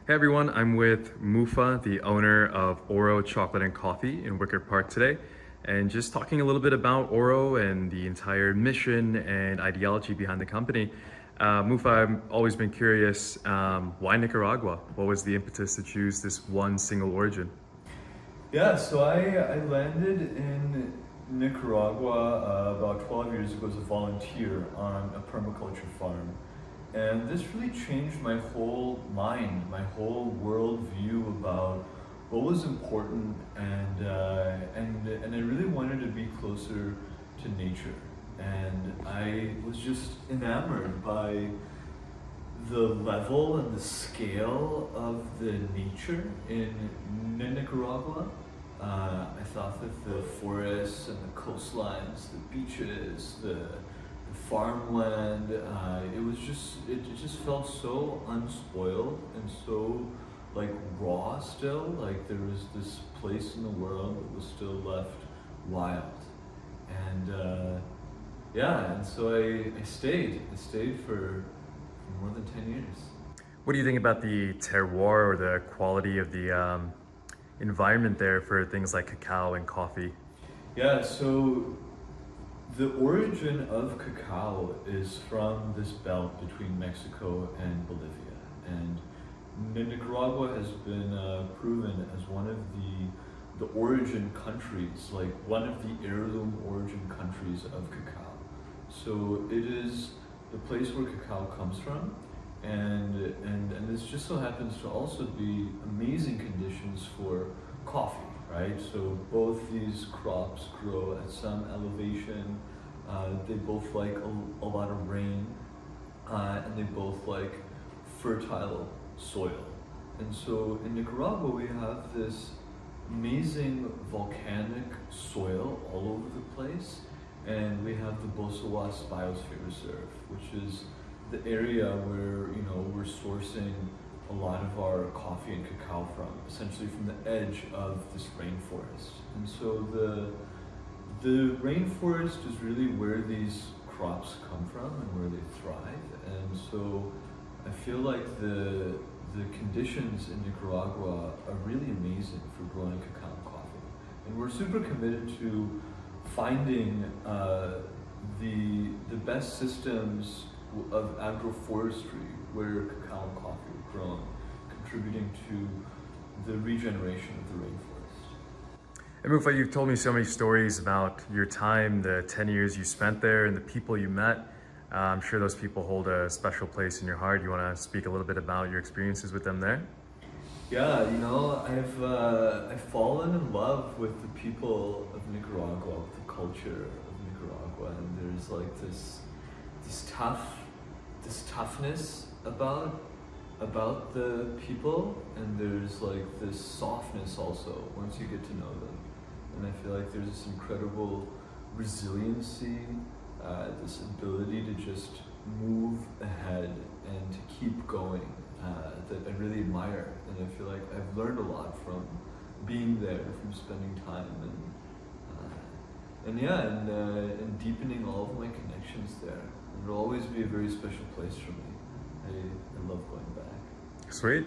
Hey everyone, I'm with Muffa, the owner of Oro Chocolate and Coffee in Wicker Park today, and just talking a little bit about Oro and the entire mission and ideology behind the company. Muffa, I've always been curious, why Nicaragua? What was the impetus to choose this one single origin? Yeah, so I landed in Nicaragua about 12 years ago as a volunteer on a permaculture farm. And this really changed my whole mind, my whole worldview about what was important, and I really wanted to be closer to nature. And I was just enamored by the level and the scale of the nature in Nicaragua. I thought that the forests and the coastlines, the beaches, the farmland, it just felt so unspoiled and so like raw still. Like there was this place in the world that was still left wild, and yeah, and so I stayed. I stayed for more than 10 years. What do you think about the terroir or the quality of the environment there for things like cacao and coffee? Yeah, so the origin of cacao is from this belt between Mexico and Bolivia. And Nicaragua has been proven as one of the origin countries, like one of the heirloom origin countries of cacao. So it is the place where cacao comes from, and this just so happens to also be amazing conditions for coffee, right? So both these crops grow at some elevation. They both like a lot of rain, and they both like fertile soil. And so in Nicaragua we have this amazing volcanic soil all over the place. And we have the Bosawas Biosphere Reserve, which is the area where we're sourcing a lot of our coffee and cacao from, essentially from the edge of this rainforest. And so the rainforest is really where these crops come from and where they thrive. And so I feel like the conditions in Nicaragua are really amazing for growing cacao and coffee. And we're super committed to finding the best systems of agroforestry where cacao and coffee are grown, contributing to the regeneration of the rainforest. And Muffa, you've told me so many stories about your time, the 10 years you spent there, and the people you met. I'm sure those people hold a special place in your heart. You want to speak a little bit about your experiences with them there? Yeah, I've fallen in love with the people of Nicaragua, with the culture of Nicaragua, and there's like this toughness about the people, and there's like this softness also once you get to know them. And I feel like there's this incredible resiliency, this ability to just move ahead and to keep going, that I really admire. And I feel like I've learned a lot from being there, from spending time, and deepening all of my connections there. It'll always be a very special place for me. I love going back. Sweet.